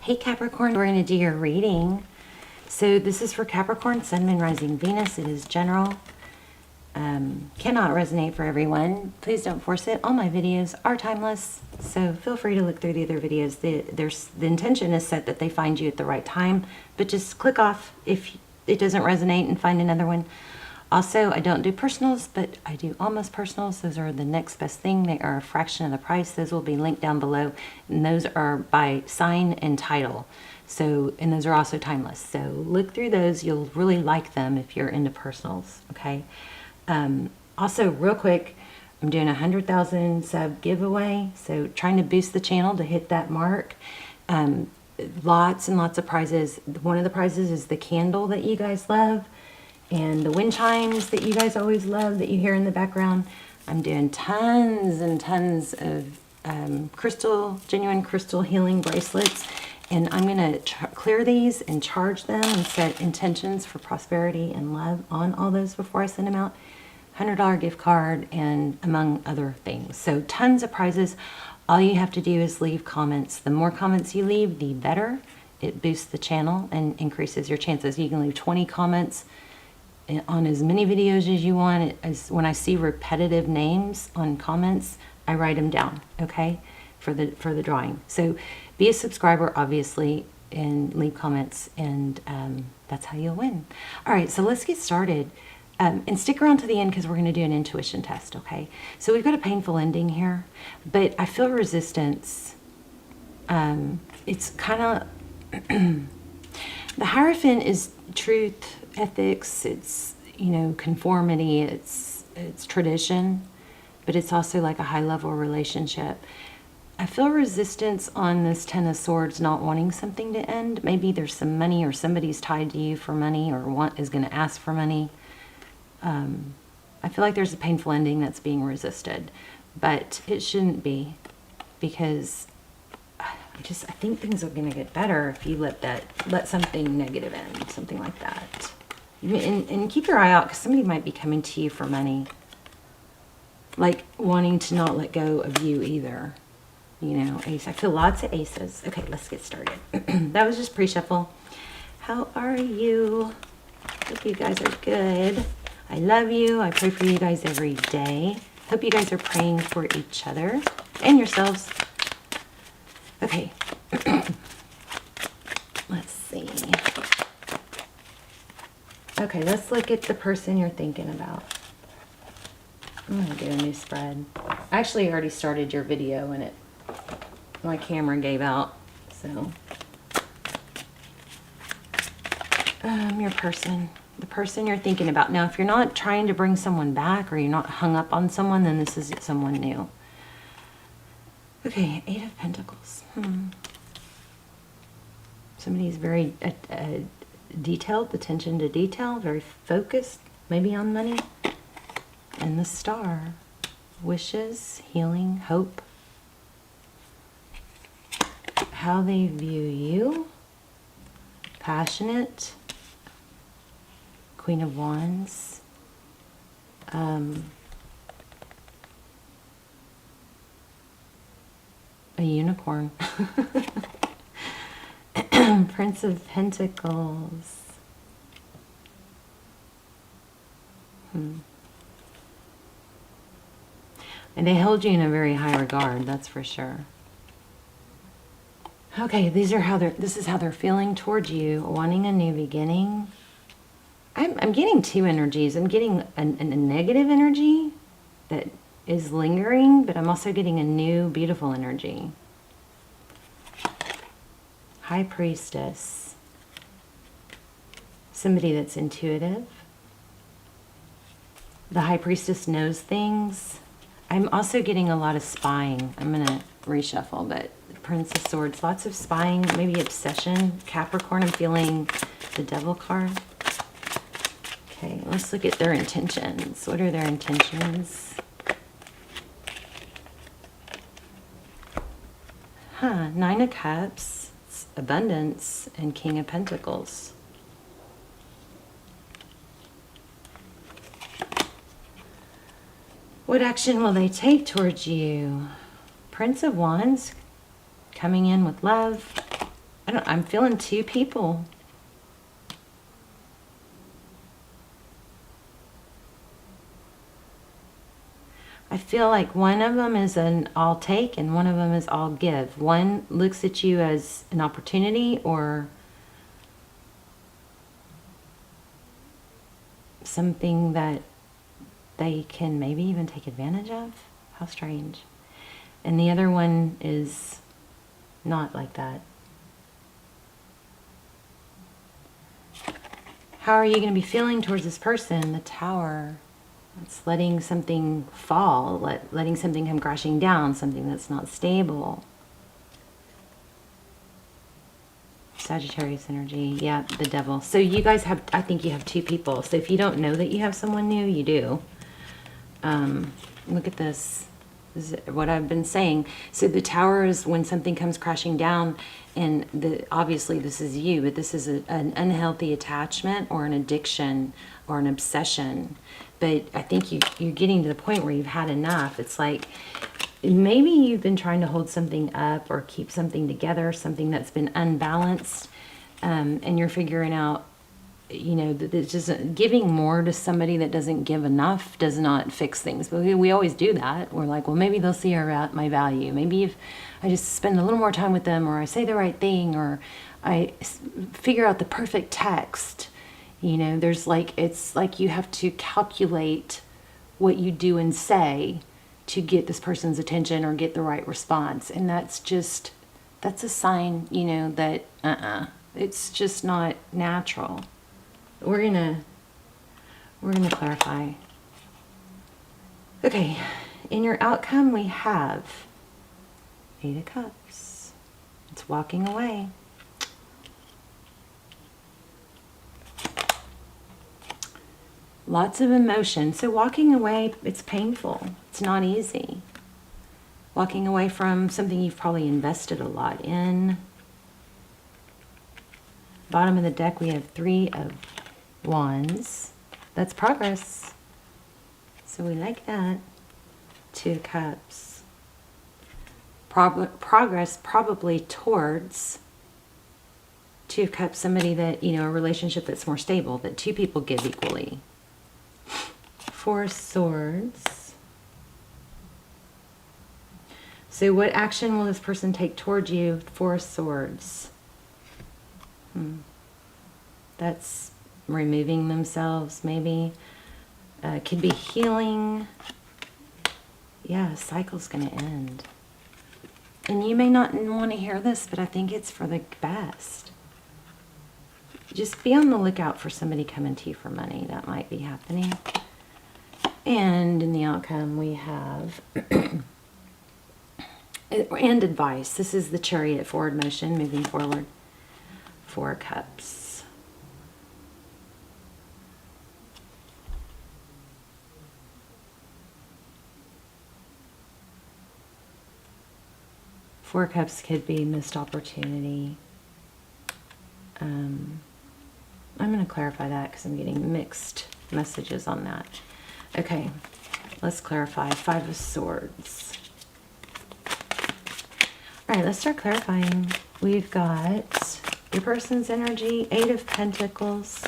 Hey Capricorn, we're going to do your reading. So this is for Capricorn, Sun, Moon, Rising, Venus. It is general. Cannot resonate for everyone. Please don't force it. All my videos are timeless, so feel free to look through the other videos. The intention is set that they find you at the right time, but just click off if it doesn't resonate and find another one. Also, I don't do personals, but I do almost personals. Those are the next best thing. They are a fraction of the price. Those will be linked down below, and those are by sign and title. So, and those are also timeless. So look through those. You'll really like them if you're into personals, okay? Also, real quick, I'm doing a 100,000 sub giveaway. So trying to boost the channel to hit that mark. Lots and lots of prizes. One of the prizes is the candle that you guys love, and the wind chimes that you guys always love that you hear in the background. I'm doing tons and tons of genuine crystal healing bracelets, and I'm going to clear these and charge them and set intentions for prosperity and love on all those before I send them out. $100 gift card, and among other things. So tons of prizes. All you have to do is leave comments. The more comments you leave, the better. It boosts the channel and increases your chances. You can leave 20 comments on as many videos as you want. As when I see repetitive names on comments, I write them down, okay, for the drawing. So be a subscriber, obviously, and leave comments, and that's how you'll win. All right, so let's get started. And stick around to the end because we're going to do an intuition test, okay? So we've got a painful ending here, but I feel resistance. It's kind of... the Hierophant is truth, ethics, it's, you know, conformity, it's tradition, but it's also like a high-level relationship. I feel resistance on this Ten of Swords, not wanting something to end. Maybe there's some money, or somebody's tied to you for money, or is going to ask for money. I feel like there's a painful ending that's being resisted, but it shouldn't be, because I think things are going to get better if you let something negative in, something like that. And keep your eye out, because somebody might be coming to you for money, like wanting to not let go of you either. You know, ace. I feel lots of aces. Okay, let's get started. That was just pre-shuffle. How are you? Hope you guys are good. I love you. I pray for you guys every day. Hope you guys are praying for each other and yourselves. Okay. Let's see. Okay, let's look at the person you're thinking about. I'm going to do a new spread. I actually already started your video and my camera gave out. So, your person. The person you're thinking about. Now, if you're not trying to bring someone back, or you're not hung up on someone, then this is someone new. Okay, Eight of Pentacles. Somebody's very detailed, attention to detail, very focused, maybe on money. And the Star. Wishes, healing, hope. How they view you. Passionate. Queen of Wands, a unicorn, Prince of Pentacles, and they held you in a very high regard, that's for sure. Okay, this is how they're feeling towards you, wanting a new beginning. I'm getting two energies. I'm getting a negative energy that is lingering, but I'm also getting a new, beautiful energy. High Priestess. Somebody that's intuitive. The High Priestess knows things. I'm also getting a lot of spying. I'm going to reshuffle, but Prince of Swords, lots of spying, maybe obsession. Capricorn, I'm feeling the Devil card. Okay, let's look at their intentions. What are their intentions? Nine of Cups, abundance, and King of Pentacles. What action will they take towards you? Prince of Wands, coming in with love. I'm feeling two people. I feel like one of them is an all take and one of them is all give. One looks at you as an opportunity or something that they can maybe even take advantage of. How strange. And the other one is not like that. How are you going to be feeling towards this person? The Tower. It's letting something fall, letting something come crashing down, something that's not stable. Sagittarius energy. Yeah, the Devil. So you guys have, I think you have two people. So if you don't know that you have someone new, you do. Look at this. This is what I've been saying. So the Tower is when something comes crashing down, and obviously this is you, but this is an unhealthy attachment or an addiction or an obsession. But I think you're getting to the point where you've had enough. It's like maybe you've been trying to hold something up or keep something together, something that's been unbalanced, and you're figuring out, you know, that it's just giving more to somebody that doesn't give enough does not fix things. But we always do that. We're like, well, maybe they'll see my value. Maybe if I just spend a little more time with them, or I say the right thing, or I figure out the perfect text. You know, it's like you have to calculate what you do and say to get this person's attention or get the right response. And that's a sign, you know, that it's just not natural. We're gonna clarify. Okay, in your outcome we have 8 of Cups. It's walking away. Lots of emotion. So walking away, it's painful. It's not easy. Walking away from something you've probably invested a lot in. Bottom of the deck, we have 3 of Wands. That's progress. So we like that. 2 of Cups. Progress probably towards 2 of Cups, somebody that, you know, a relationship that's more stable, that 2 people give equally. 4 of Swords. So what action will this person take toward you? 4 of Swords. That's removing themselves, maybe. Could be healing. Yeah, cycle's going to end. And you may not want to hear this, but I think it's for the best. Just be on the lookout for somebody coming to you for money. That might be happening. And in the outcome, we have and advice. This is the Chariot, forward motion, moving forward. 4 Cups. Four Cups could be missed opportunity. I'm going to clarify that because I'm getting mixed messages on that. Okay, let's clarify. 5 of Swords. All right, let's start clarifying. We've got your person's energy, 8 of Pentacles.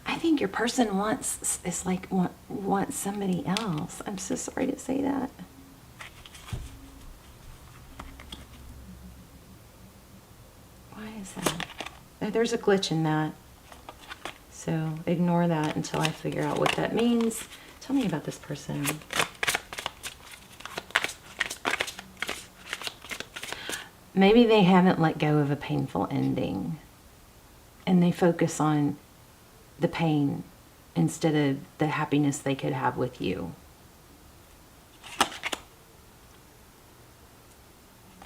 I think your person wants somebody else. I'm so sorry to say that. Why is that? There's a glitch in that. So ignore that until I figure out what that means. Tell me about this person. Maybe they haven't let go of a painful ending and they focus on the pain instead of the happiness they could have with you.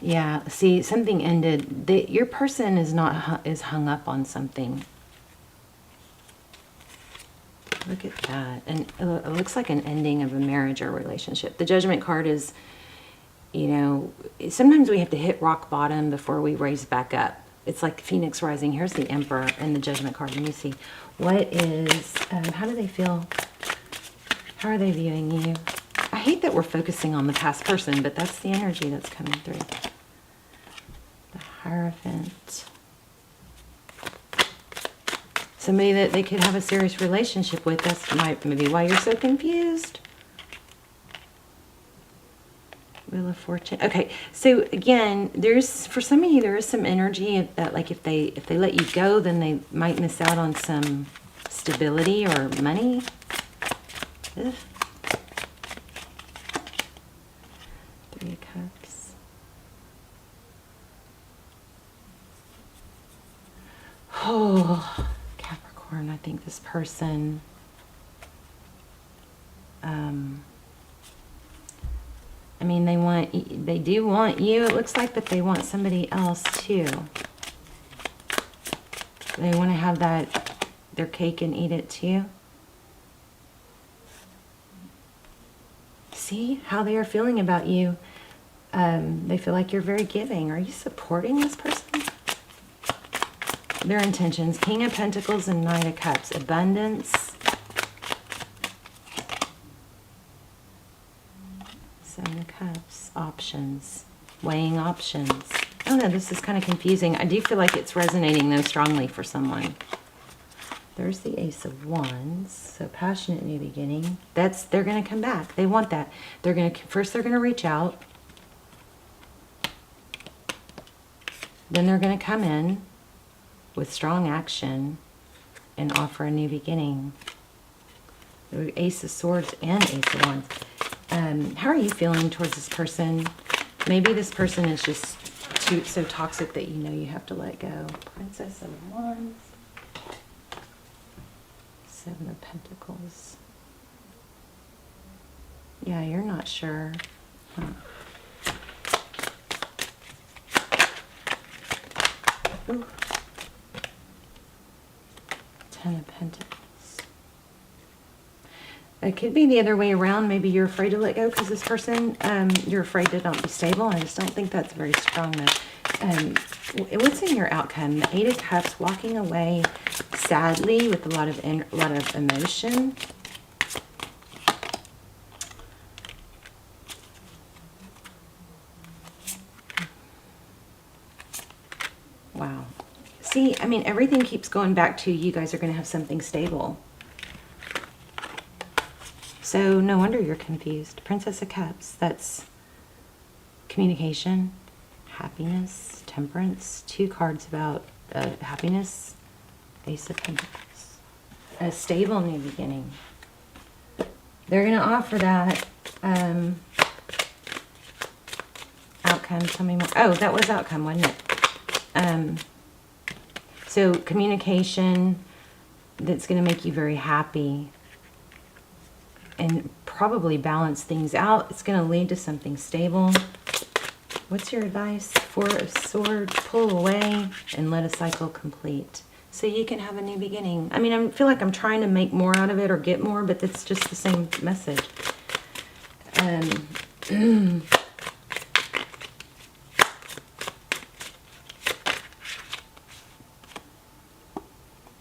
Yeah, see, something ended. Your person is hung up on something. Look at that. And it looks like an ending of a marriage or relationship. The Judgment card is, you know, sometimes we have to hit rock bottom before we raise back up. It's like Phoenix rising. Here's the Emperor and the Judgment card. Let me see. What is, how do they feel? How are they viewing you? I hate that we're focusing on the past person, but that's the energy that's coming through. The Hierophant. Somebody that they could have a serious relationship with. That's maybe why you're so confused. Wheel of Fortune. Okay, so again, for some of you, there is some energy that, like, if they let you go, then they might miss out on some stability or money. Ugh. Three of Cups. Oh, Capricorn, I think this person, I mean, they do want you, it looks like, but they want somebody else too. They want to have their cake and eat it too. See how they are feeling about you. They feel like you're very giving. Are you supporting this person? Their intentions. King of Pentacles and Knight of Cups. Abundance. Seven of Cups. Options. Weighing options. Oh no, this is kind of confusing. I do feel like it's resonating though strongly for someone. There's the Ace of Wands. So passionate new beginning. They're going to come back. They want that. First they're going to reach out. Then they're going to come in with strong action and offer a new beginning. Ace of Swords and Ace of Wands. How are you feeling towards this person? Maybe this person is just so toxic that you know you have to let go. Princess of Wands. Seven of Pentacles. Yeah, you're not sure. Huh. Ooh. Ten of Pentacles. It could be the other way around. Maybe you're afraid to let go because this person, you're afraid to not be stable. I just don't think that's very strong though. What's in your outcome? The Eight of Cups, walking away sadly with a lot of emotion. Wow. See, I mean, everything keeps going back to you guys are going to have something stable. So no wonder you're confused. Princess of Cups, that's communication, happiness, temperance. Two cards about happiness. Ace of Pentacles. A stable new beginning. They're going to offer that outcome. Tell me more. Oh, that was outcome, wasn't it? So communication that's going to make you very happy and probably balance things out. It's going to lead to something stable. What's your advice? Four of Swords, pull away and let a cycle complete. So you can have a new beginning. I mean, I feel like I'm trying to make more out of it or get more, but it's just the same message.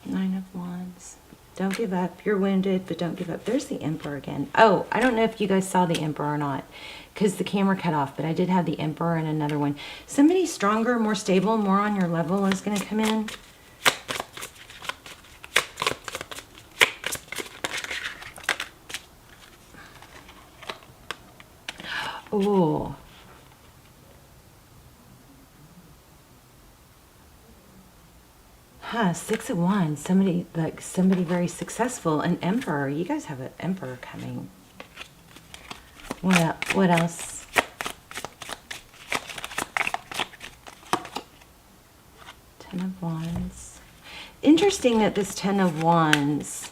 Nine of Wands. Don't give up. You're wounded, but don't give up. There's the Emperor again. Oh, I don't know if you guys saw the Emperor or not because the camera cut off, but I did have the Emperor and another one. Somebody stronger, more stable, more on your level is going to come in. Oh. Huh, Six of Wands. Somebody very successful. An Emperor. You guys have an Emperor coming. What else? Ten of Wands. Interesting that this Ten of Wands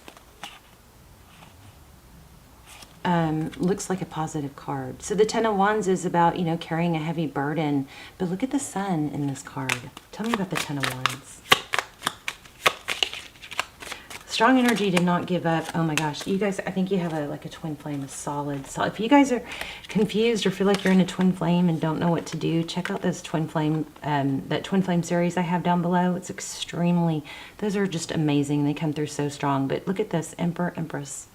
looks like a positive card. So the Ten of Wands is about, you know, carrying a heavy burden. But look at the Sun in this card. Tell me about the Ten of Wands. Strong energy did not give up. Oh my gosh, you guys, I think you have a twin flame, a solid. So if you guys are confused or feel like you're in a twin flame and don't know what to do, check out this twin flame, that twin flame series I have down below. It's extremely, those are just amazing. They come through so strong. But look at this, Emperor, Empress.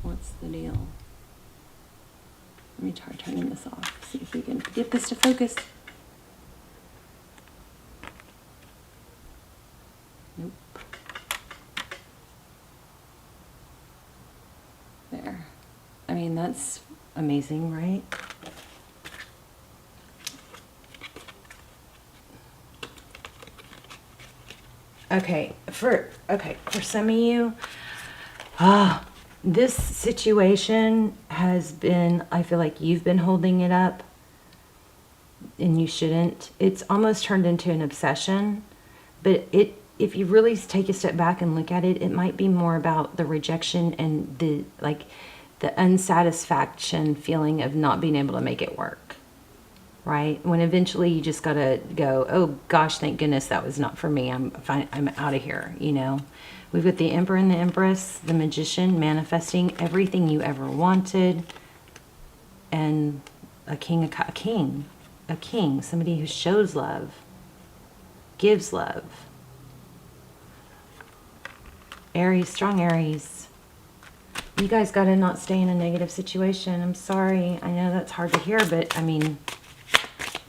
What's the deal? Let me try turning this off. See if we can get this to focus. Nope. There. I mean, that's amazing, right? Okay, for some of you, this situation has been, I feel like you've been holding it up and you shouldn't. It's almost turned into an obsession, but if you really take a step back and look at it, it might be more about the rejection and the unsatisfaction feeling of not being able to make it work, right? When eventually you just gotta go, oh gosh, thank goodness that was not for me. I'm fine. I'm out of here, you know? We've got the Emperor and the Empress, the Magician, manifesting everything you ever wanted, and a king, somebody who shows love, gives love. Aries, strong Aries. You guys got to not stay in a negative situation. I'm sorry. I know that's hard to hear, but I mean,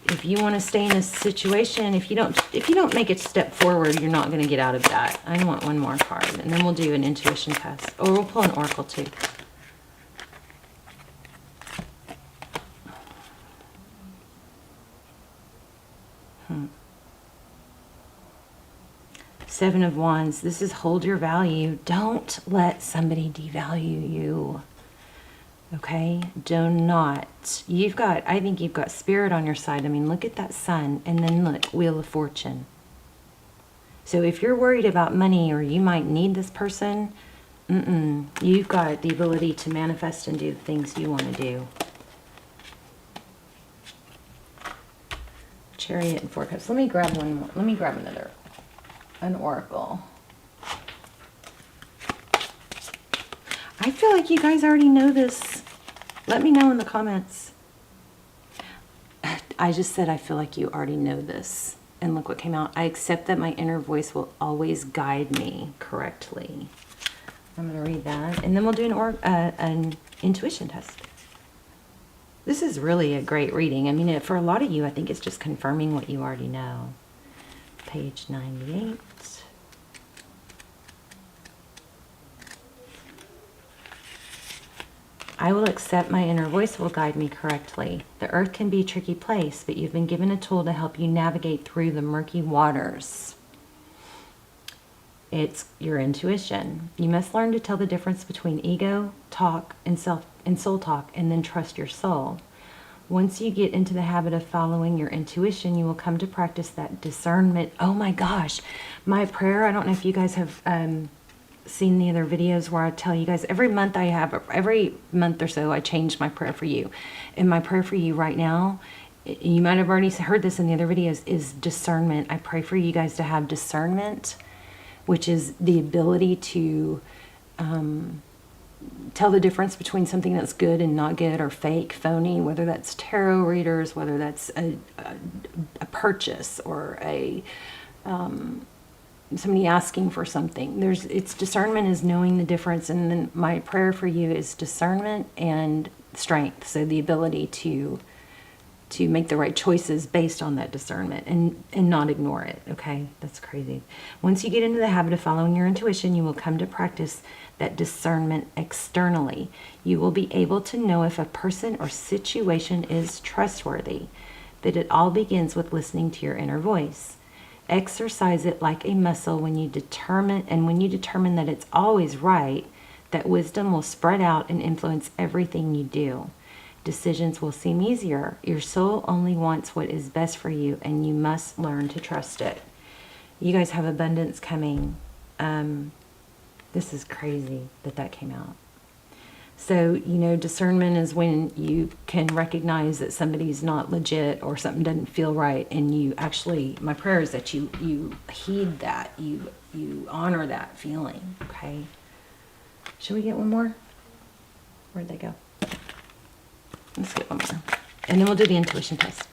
if you want to stay in a situation, if you don't make a step forward, you're not going to get out of that. I want one more card, and then we'll do an intuition test. Or we'll pull an oracle too. Seven of Wands. This is hold your value. Don't let somebody devalue you. Okay? Do not. I think you've got spirit on your side. I mean, look at that sun. And then look, Wheel of Fortune. So if you're worried about money or you might need this person, you've got the ability to manifest and do the things you want to do. Chariot and Four Cups. Let me grab one more. Let me grab an oracle. I feel like you guys already know this. Let me know in the comments. I just said I feel like you already know this. And look what came out. I accept that my inner voice will always guide me correctly. I'm going to read that. And then we'll do an intuition test. This is really a great reading. I mean, for a lot of you, I think it's just confirming what you already know. Page 98. I will accept my inner voice will guide me correctly. The earth can be a tricky place, but you've been given a tool to help you navigate through the murky waters. It's your intuition. You must learn to tell the difference between ego talk and soul talk, and then trust your soul. Once you get into the habit of following your intuition, you will come to practice that discernment. Oh my gosh, my prayer, I don't know if you guys have seen the other videos where I tell you guys every month or so I change my prayer for you. And my prayer for you right now, you might have already heard this in the other videos, is discernment. I pray for you guys to have discernment, which is the ability to tell the difference between something that's good and not good, or fake, phony, whether that's tarot readers, whether that's a purchase, or somebody asking for something. It's discernment is knowing the difference. And then my prayer for you is discernment and strength. So the ability to make the right choices based on that discernment and not ignore it. Okay, that's crazy. Once you get into the habit of following your intuition, you will come to practice that discernment externally. You will be able to know if a person or situation is trustworthy. But it all begins with listening to your inner voice. Exercise it like a muscle when you determine that it's always right, that wisdom will spread out and influence everything you do. Decisions will seem easier. Your soul only wants what is best for you, and you must learn to trust it. You guys have abundance coming. This is crazy that came out. So, discernment is when you can recognize that somebody's not legit or something doesn't feel right, and you actually, my prayer is that you heed that, you honor that feeling, okay? Should we get one more? Where'd they go? Let's get one more. And then we'll do the intuition test.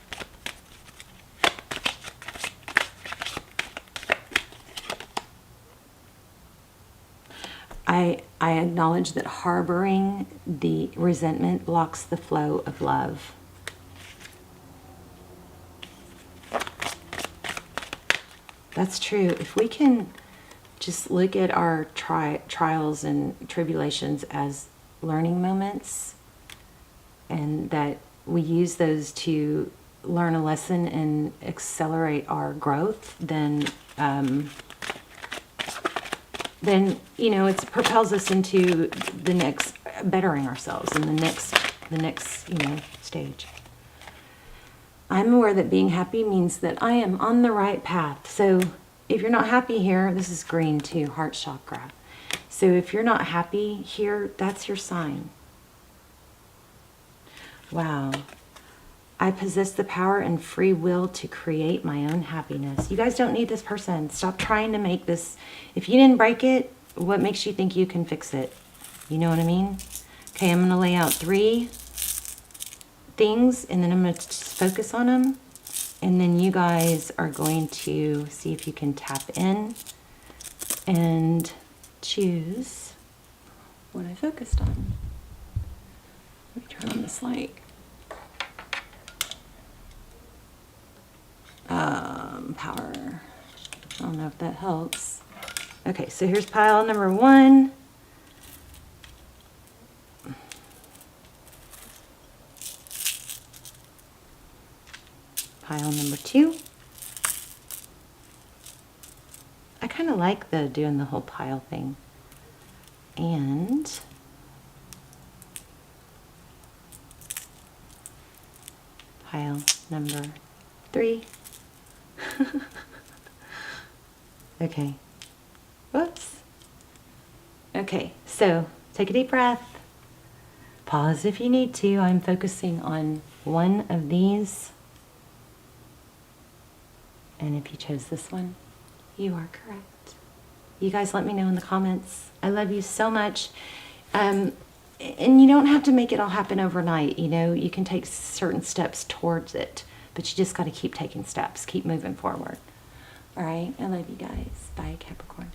I I acknowledge that harboring the resentment blocks the flow of love. That's true. If we can just look at our trials and tribulations as learning moments, and that we use those to learn a lesson and accelerate our growth, then you know, it propels us into the next, bettering ourselves in the next you know, stage. I'm aware that being happy means that I am on the right path. So if you're not happy here, this is green too, heart chakra. So if you're not happy here, that's your sign. Wow. I possess the power and free will to create my own happiness. You guys don't need this person. Stop trying to make this. If you didn't break it, what makes you think you can fix it? You know what I mean? Okay, I'm going to lay out 3 things, and then I'm going to focus on them. And then you guys are going to see if you can tap in and choose what I focused on. Let me turn on this light. Power. I don't know if that helps. Okay, so here's pile number 1. Pile number 2. I kind of like doing the whole pile thing. And pile number 3. Okay. Whoops. Okay, so take a deep breath. Pause if you need to. I'm focusing on one of these. And if you chose this one, you are correct. You guys let me know in the comments. I love you so much. And you don't have to make it all happen overnight. You know, you can take certain steps towards it, but you just got to keep taking steps, keep moving forward. All right, I love you guys. Bye, Capricorn.